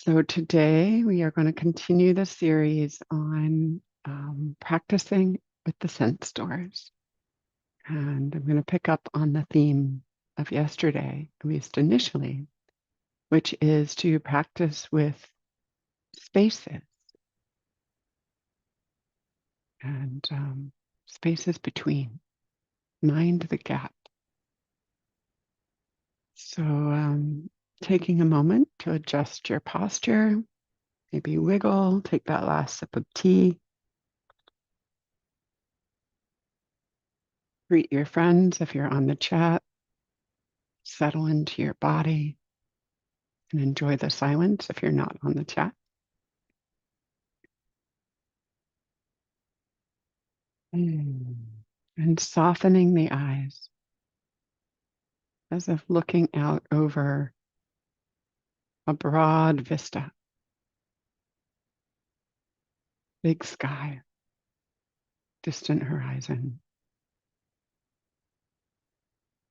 So today we are going to continue the series on practicing with the sense doors. And I'm going to pick up on the theme of yesterday, at least initially, which is to practice with spaces and spaces between, mind the gap. So taking a moment to adjust your posture, maybe wiggle, take that last sip of tea. Greet your friends if you're on the chat. Settle into your body and enjoy the silence if you're not on the chat. And softening the eyes as if looking out over a broad vista, big sky, distant horizon.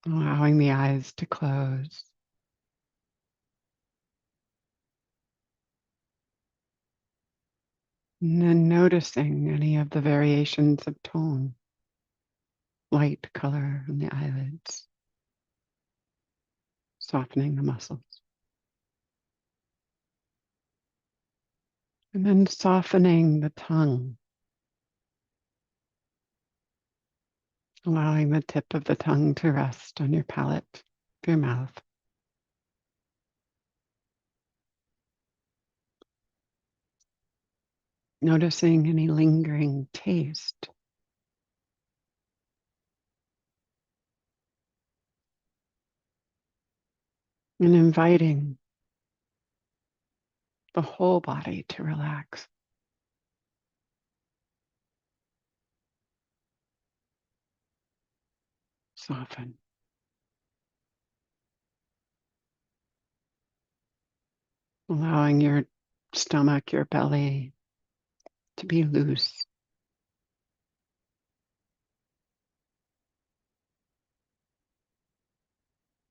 Allowing the eyes to close. And then noticing any of the variations of tone, light color on the eyelids, softening the muscles. And then softening the tongue, allowing the tip of the tongue to rest on your palate, your mouth. Noticing any lingering taste. And inviting the whole body to relax. Soften. Allowing your stomach, your belly to be loose.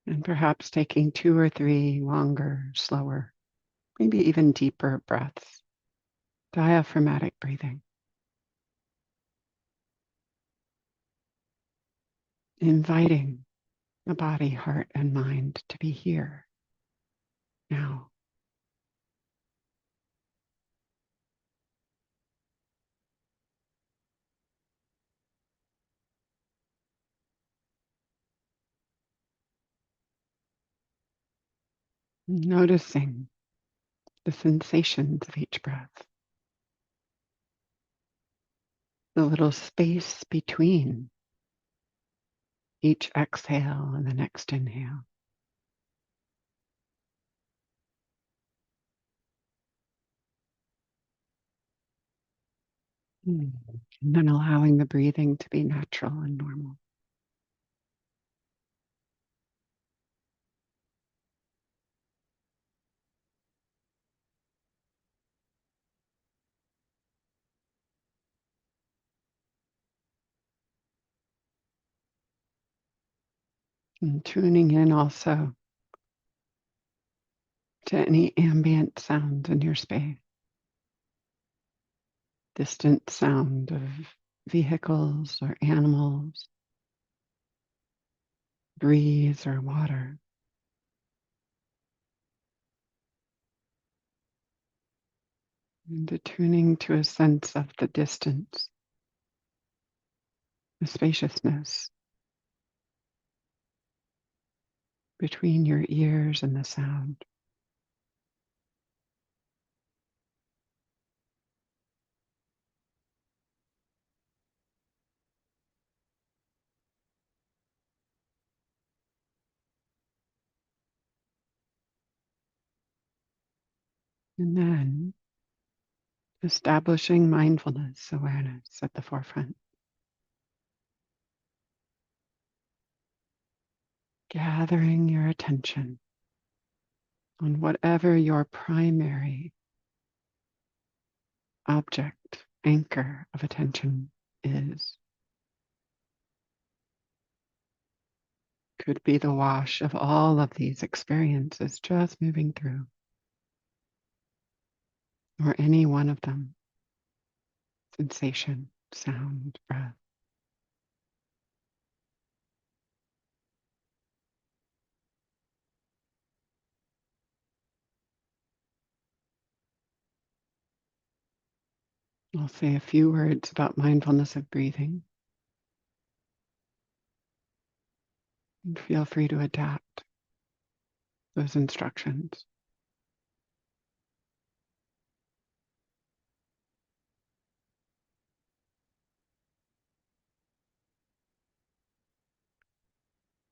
And perhaps taking 2 or 3 longer, slower, maybe even deeper breaths. Diaphragmatic breathing. Inviting the body, heart, and mind to be here now. Noticing the sensations of each breath. The little space between each exhale and the next inhale. And then allowing the breathing to be natural and normal. And tuning in also to any ambient sound in your space. Distant sound of vehicles or animals, breeze or water. And attuning to a sense of the distance, the spaciousness between your ears and the sound. And then establishing mindfulness awareness at the forefront. Gathering your attention on whatever your primary object, anchor of attention is. Could be the wash of all of these experiences just moving through. or any one of them, sensation, sound, breath. I'll say a few words about mindfulness of breathing, and feel free to adapt those instructions.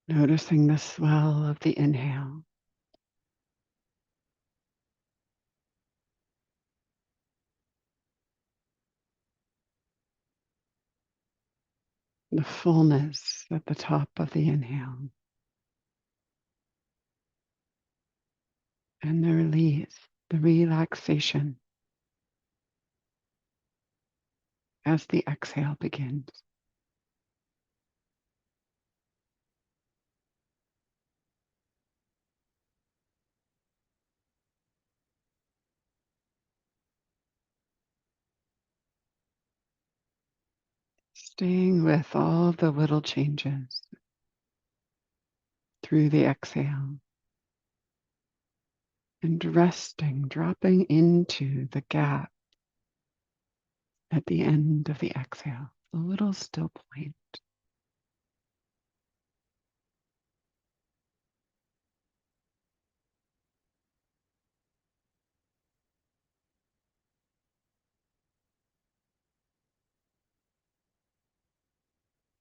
Noticing the swell of the inhale, the fullness at the top of the inhale, and the release, the relaxation as the exhale begins. Staying with all the little changes through the exhale and resting, dropping into the gap at the end of the exhale, a little still point.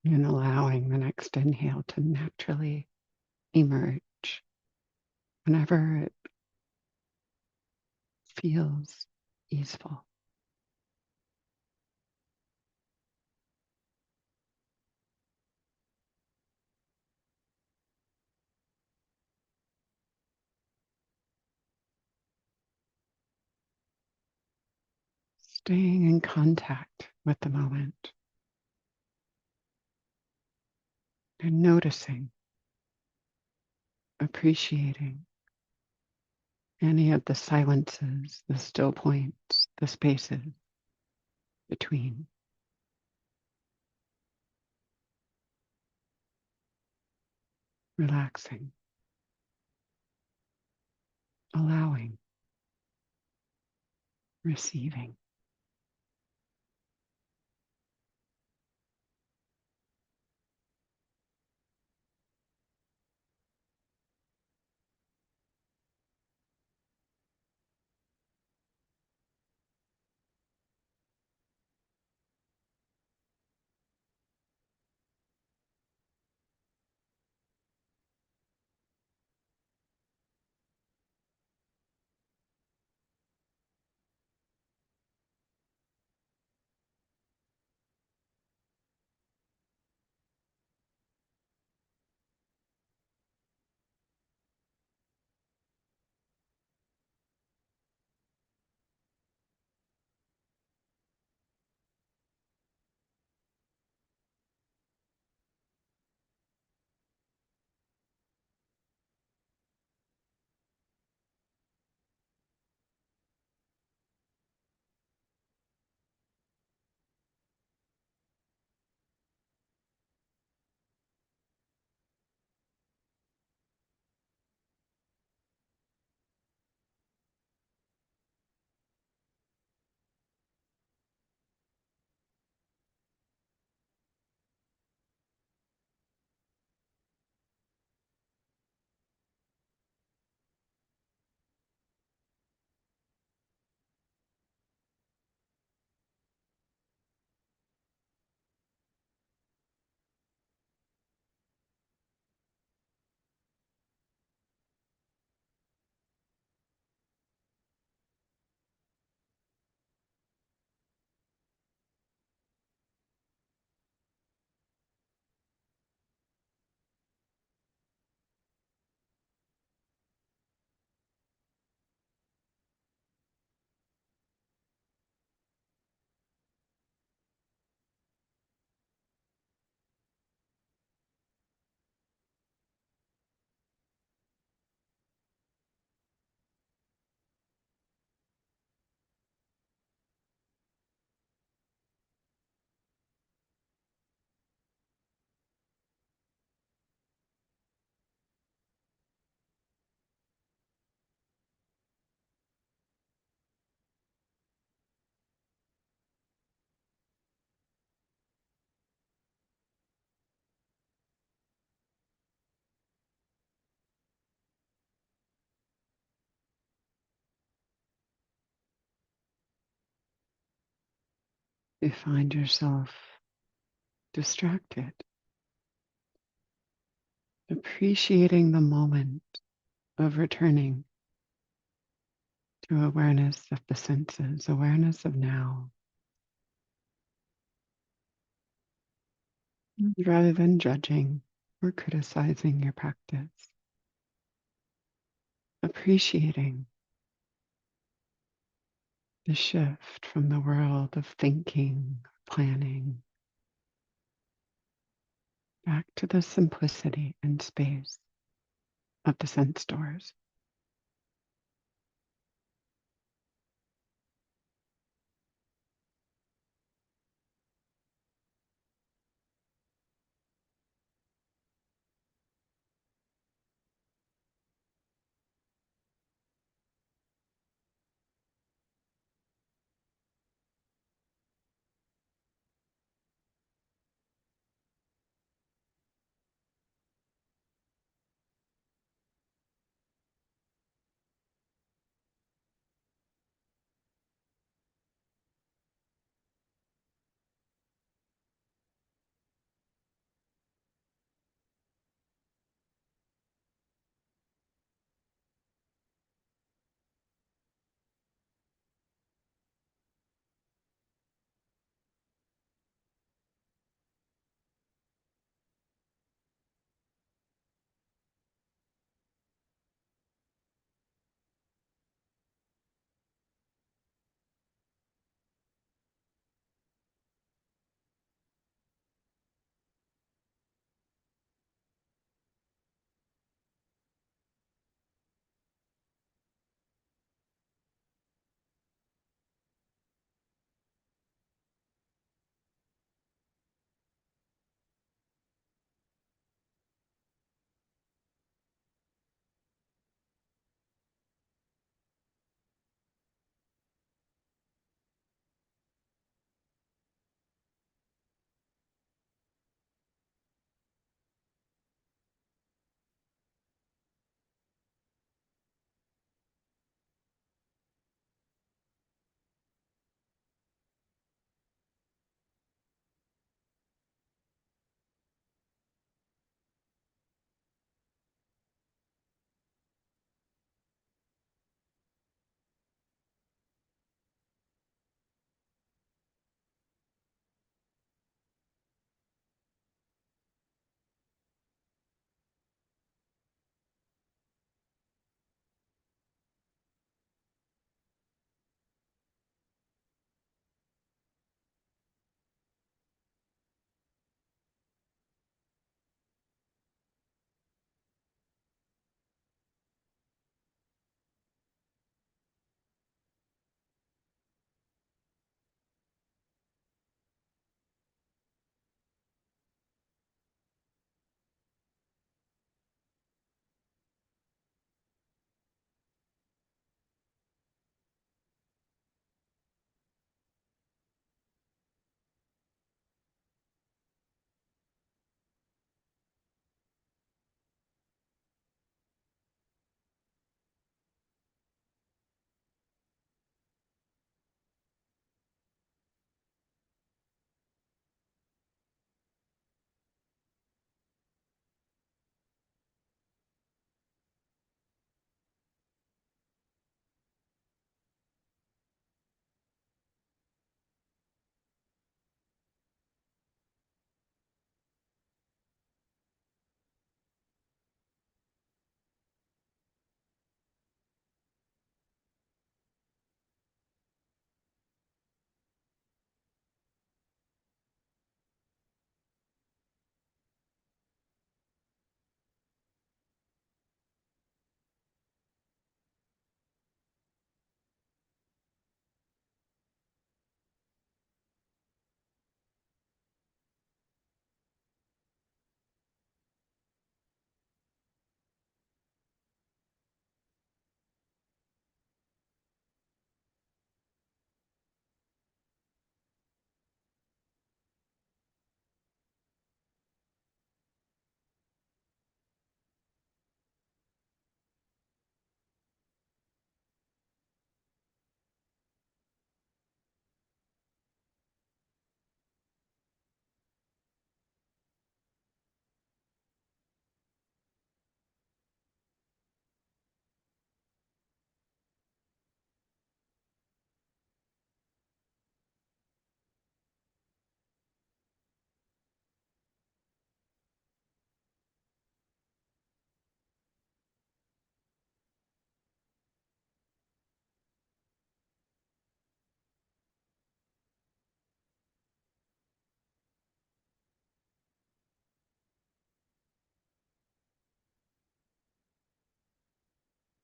And allowing the next inhale to naturally emerge whenever it feels easeful. Staying in contact with the moment and noticing, appreciating any of the silences, the still points, the spaces between. Relaxing, allowing, receiving. you find yourself distracted, appreciating the moment of returning to awareness of the senses, awareness of now, rather than judging or criticizing your practice, appreciating the shift from the world of thinking, planning, back to the simplicity and space of the sense doors.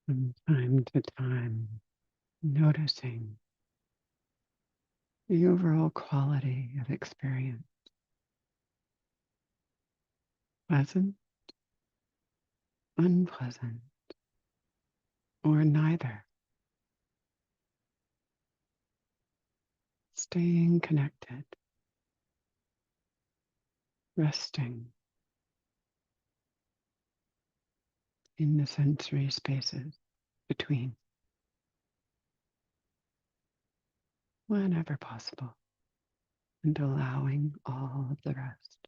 from time to time, noticing the overall quality of experience, pleasant, unpleasant, or neither. Staying connected, resting in the sensory spaces between, whenever possible, and allowing all of the rest.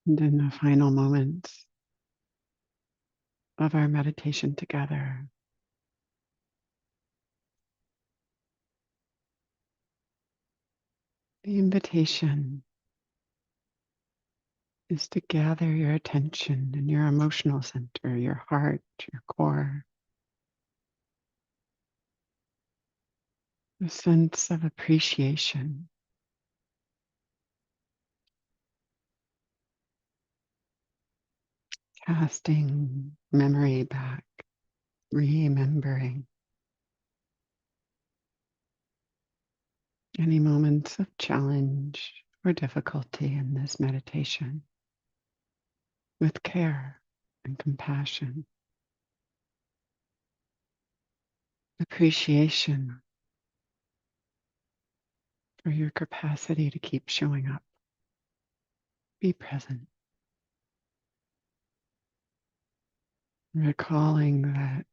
And in the final moments of our meditation together, the invitation is to gather your attention in your emotional center, your heart, your core, a sense of appreciation, casting memory back, remembering any moments of challenge or difficulty in this meditation with care and compassion, appreciation for your capacity to keep showing up. Be present, recalling that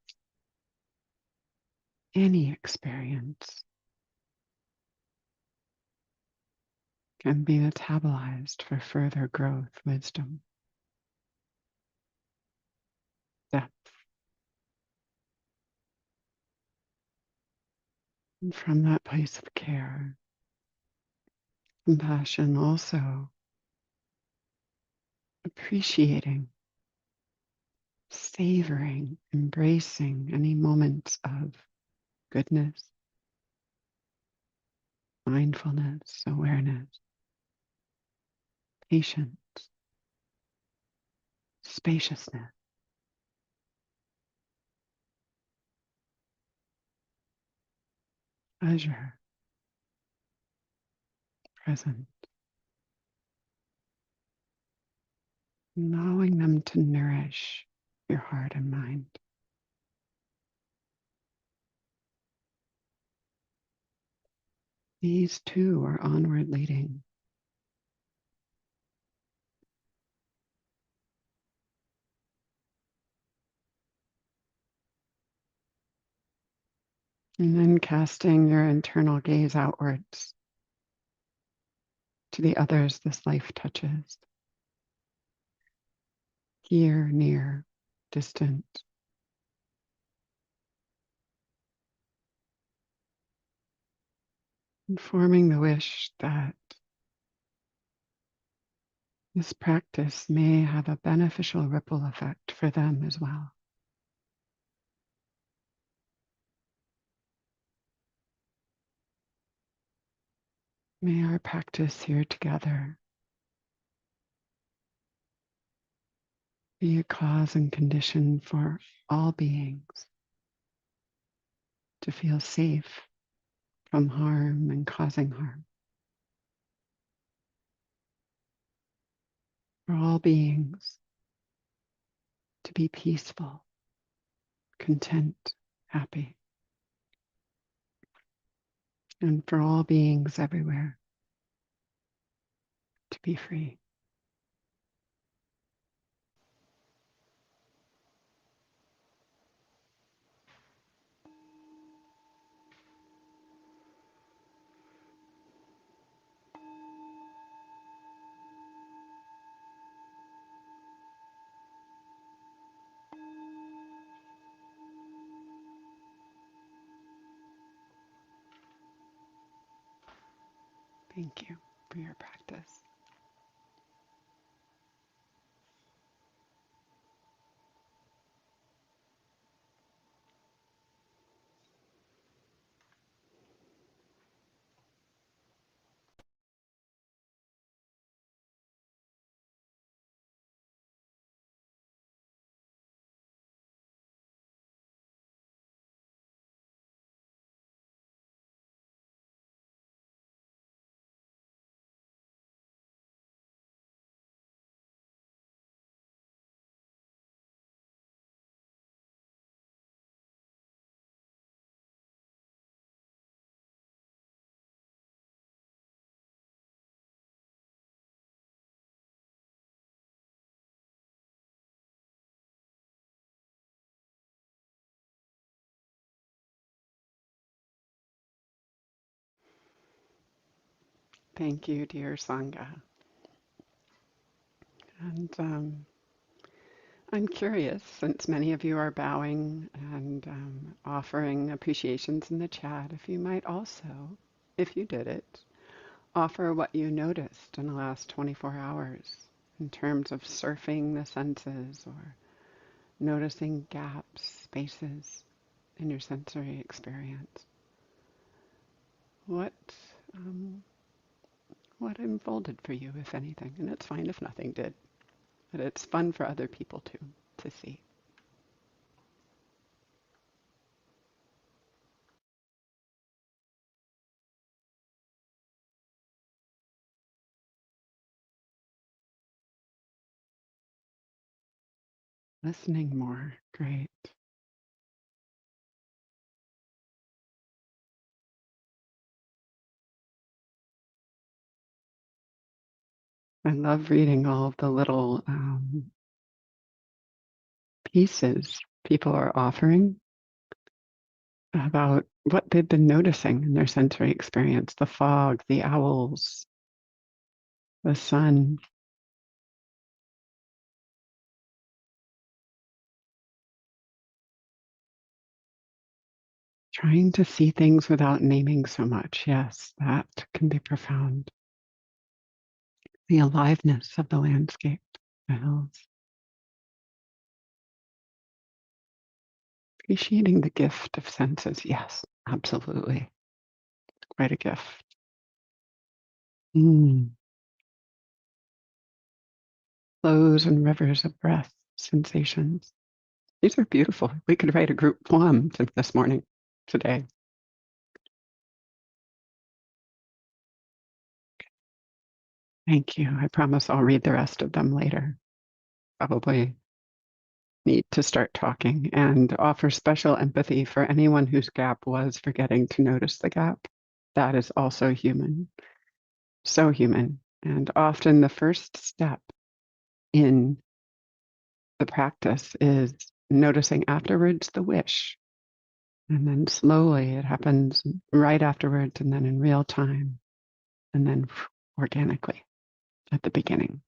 any experience can be metabolized for further growth, wisdom, depth. And from that place of care, compassion, also appreciating, savoring, embracing any moments of goodness, mindfulness, awareness, patience, spaciousness, pleasure, present, allowing them to nourish your heart and mind. These too are onward leading. And then casting your internal gaze outwards to the others this life touches, here, near, distant. And forming the wish that this practice may have a beneficial ripple effect for them as well. May our practice here together be a cause and condition for all beings to feel safe from harm and causing harm. For all beings to be peaceful, content, happy. And for all beings everywhere to be free. Thank you for your practice. Thank you, dear Sangha. And I'm curious, since many of you are bowing and offering appreciations in the chat, if you might also, if you did it, offer what you noticed in the last 24 hours in terms of surfing the senses or noticing gaps, spaces in your sensory experience. What um, what unfolded for you, if anything? And it's fine if nothing did, but it's fun for other people too to see. Listening more, great. I love reading all of the little pieces people are offering about what they've been noticing in their sensory experience, the fog, the owls, the sun. Trying to see things without naming so much. Yes, that can be profound. The aliveness of the landscape, the hills. Appreciating the gift of senses. Yes, absolutely. Quite a gift. Mm. Flows and rivers of breath, sensations. These are beautiful. We could write a group poem this morning, today. Thank you. I promise I'll read the rest of them later. Probably need to start talking and offer special empathy for anyone whose gap was forgetting to notice the gap. That is also human, so human. And often the first step in the practice is noticing afterwards the wish. And then slowly it happens right afterwards, and then in real time, and then organically at the beginning.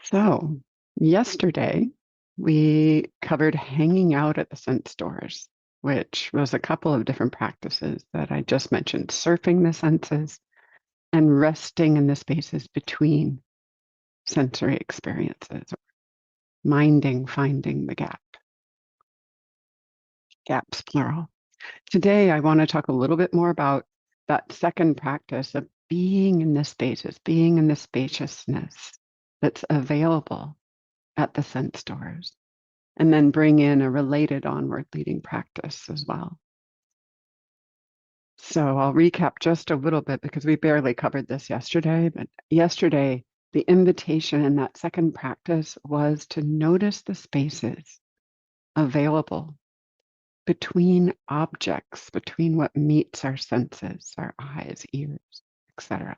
So, yesterday we covered hanging out at the sense doors, which was a couple of different practices that I just mentioned, surfing the senses and resting in the spaces between sensory experiences, minding, finding the gap, gaps plural. Today, I want to talk a little bit more about that second practice of being in the spaces, being in the spaciousness that's available at the sense doors, and then bring in a related onward leading practice as well. So I'll recap just a little bit because we barely covered this yesterday, but yesterday, the invitation in that second practice was to notice the spaces available between objects, between what meets our senses, our eyes, ears, etc.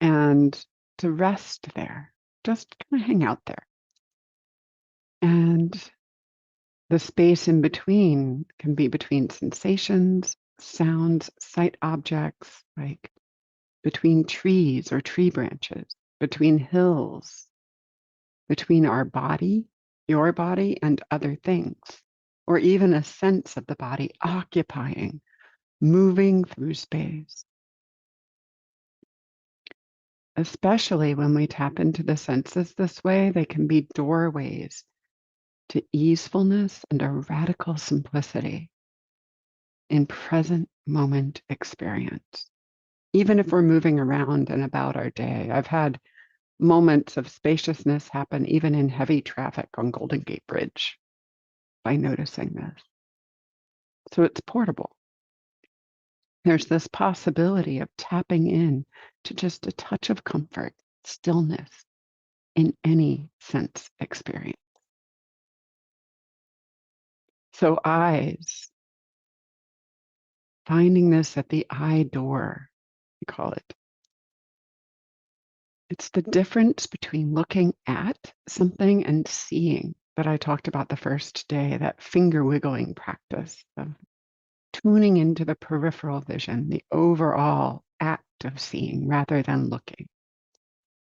And to rest there, just kind of hang out there. And the space in between can be between sensations, sounds, sight objects, like between trees or tree branches, between hills, between our body, your body, and other things, or even a sense of the body occupying, moving through space. Especially when we tap into the senses this way, they can be doorways to easefulness and a radical simplicity in present moment experience. Even if we're moving around and about our day, I've had moments of spaciousness happen even in heavy traffic on Golden Gate Bridge by noticing this. So it's portable. There's this possibility of tapping in to just a touch of comfort, stillness in any sense experience. So eyes, finding this at the eye door, we call it. It's the difference between looking at something and seeing that I talked about the first day, that finger wiggling practice of tuning into the peripheral vision, the overall at act of seeing rather than looking.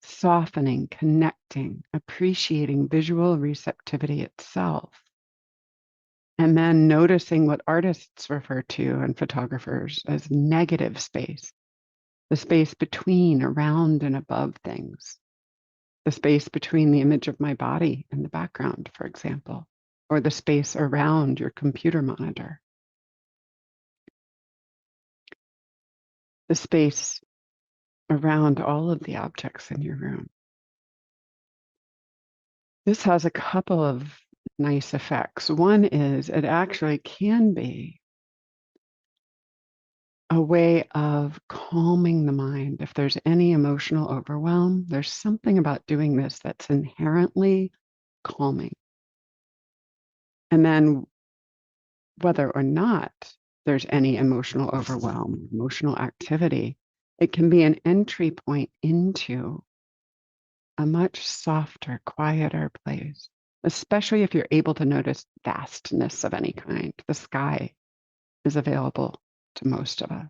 Softening, connecting, appreciating visual receptivity itself. And then noticing what artists refer to and photographers as negative space, the space between, around, and above things, the space between the image of my body and the background, for example, or the space around your computer monitor, the space around all of the objects in your room. This has a couple of nice effects. One is it actually can be a way of calming the mind. If there's any emotional overwhelm, there's something about doing this that's inherently calming. And then whether or not there's any emotional overwhelm, emotional activity, it can be an entry point into a much softer, quieter place, especially if you're able to notice vastness of any kind. The sky is available to most of us.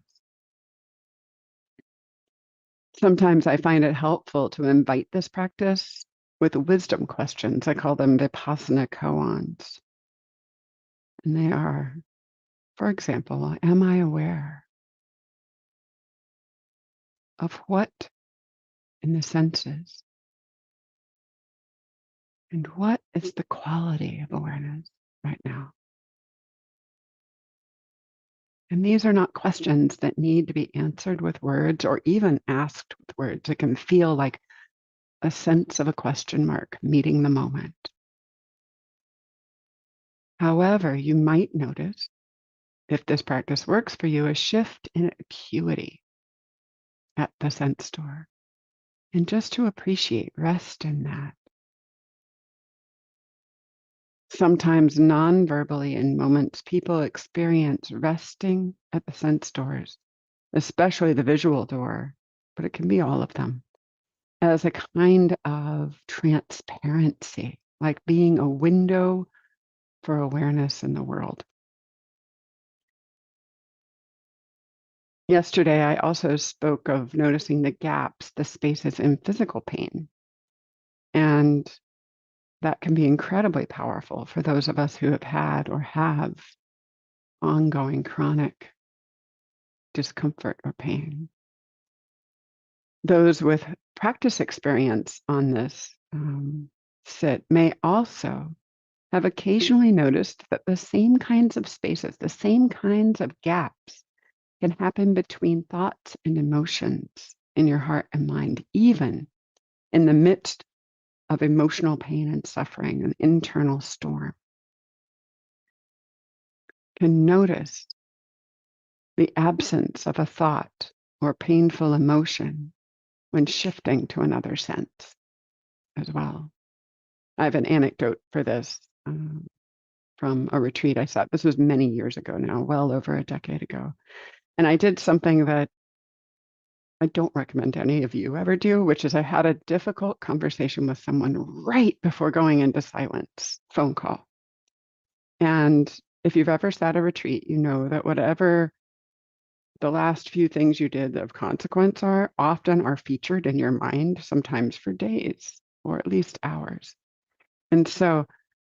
Sometimes I find it helpful to invite this practice with wisdom questions. I call them Vipassana koans. And they are, for example, am I aware of what in the senses? And what is the quality of awareness right now? And these are not questions that need to be answered with words or even asked with words. It can feel like a sense of a question mark meeting the moment. However, you might notice, if this practice works for you, a shift in acuity at the sense door. And just to appreciate, rest in that. Sometimes non-verbally in moments, people experience resting at the sense doors, especially the visual door, but it can be all of them, as a kind of transparency, like being a window for awareness in the world. Yesterday, I also spoke of noticing the gaps, the spaces in physical pain. And that can be incredibly powerful for those of us who have had or have ongoing chronic discomfort or pain. Those with practice experience on this sit may also have occasionally noticed that the same kinds of spaces, the same kinds of gaps can happen between thoughts and emotions in your heart and mind, even in the midst of emotional pain and suffering, an internal storm. Can notice the absence of a thought or painful emotion when shifting to another sense as well. I have an anecdote for this from a retreat I sat. This was many years ago now, well over a decade ago. And I did something that I don't recommend any of you ever do, which is I had a difficult conversation with someone right before going into silence, phone call. And if you've ever sat a retreat, you know that whatever the last few things you did of consequence are often are featured in your mind, sometimes for days or at least hours. And so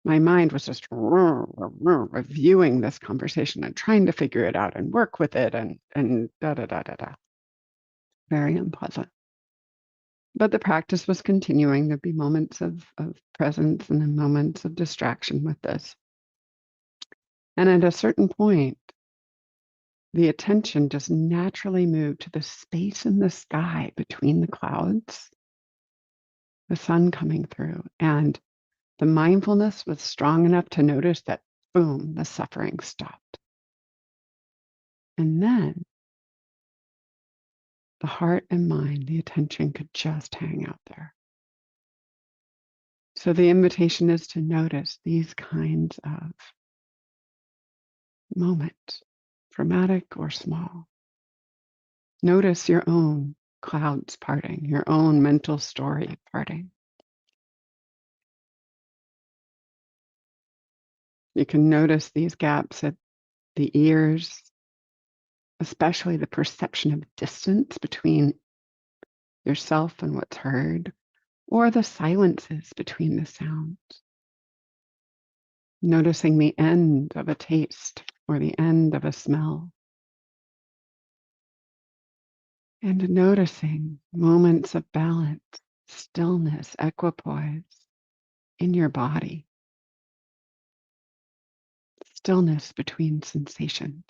my mind was just reviewing this conversation and trying to figure it out and work with it and da da da da da. Very unpleasant. But the practice was continuing. There'd be moments of presence and then moments of distraction with this. And at a certain point, the attention just naturally moved to the space in the sky between the clouds, the sun coming through. And the mindfulness was strong enough to notice that, boom, the suffering stopped. And then the heart and mind, the attention could just hang out there. So the invitation is to notice these kinds of moments, dramatic or small. Notice your own clouds parting, your own mental story parting. You can notice these gaps at the ears, especially the perception of distance between yourself and what's heard, or the silences between the sounds. Noticing the end of a taste or the end of a smell. And noticing moments of balance, stillness, equipoise in your body. Stillness between sensations.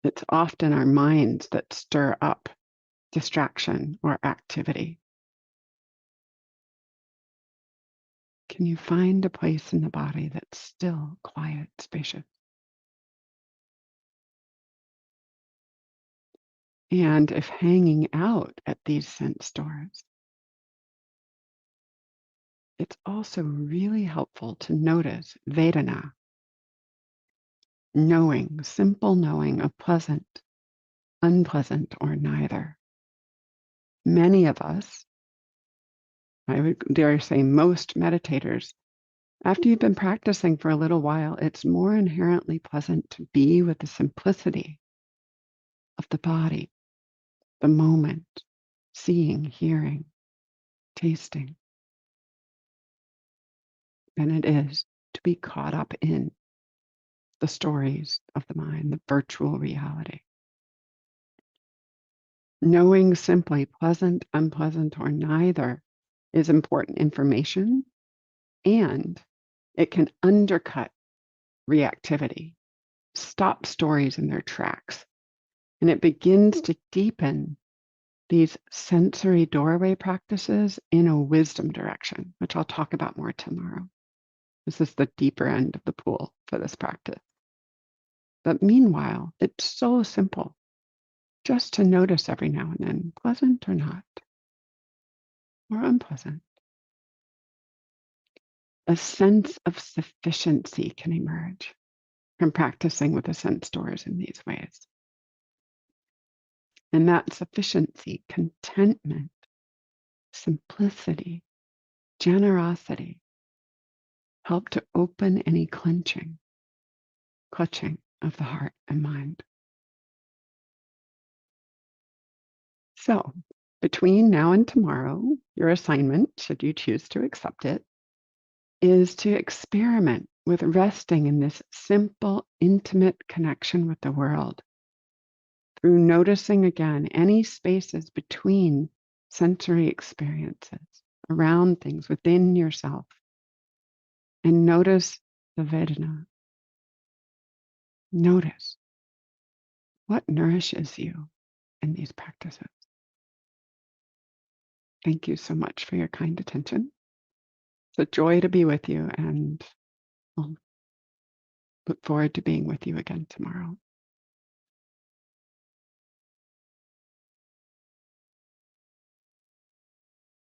It's often our minds that stir up distraction or activity. Can you find a place in the body that's still, quiet, spacious? And if hanging out at these sense doors, it's also really helpful to notice Vedana, knowing, simple knowing of pleasant, unpleasant, or neither. Many of us, I would dare say most meditators, after you've been practicing for a little while, it's more inherently pleasant to be with the simplicity of the body, the moment, seeing, hearing, tasting, than it is to be caught up in the stories of the mind, the virtual reality. Knowing simply pleasant, unpleasant, or neither is important information, and it can undercut reactivity, stop stories in their tracks, and it begins to deepen these sensory doorway practices in a wisdom direction, which I'll talk about more tomorrow. This is the deeper end of the pool for this practice. But meanwhile, it's so simple just to notice every now and then, pleasant or not, or unpleasant. A sense of sufficiency can emerge from practicing with the sense doors in these ways. And that sufficiency, contentment, simplicity, generosity, help to open any clutching of the heart and mind. So, between now and tomorrow, your assignment, should you choose to accept it, is to experiment with resting in this simple, intimate connection with the world through noticing again any spaces between sensory experiences, around things, within yourself, and notice the Vedana. Notice what nourishes you in these practices. Thank you so much for your kind attention. It's a joy to be with you, and I'll look forward to being with you again tomorrow.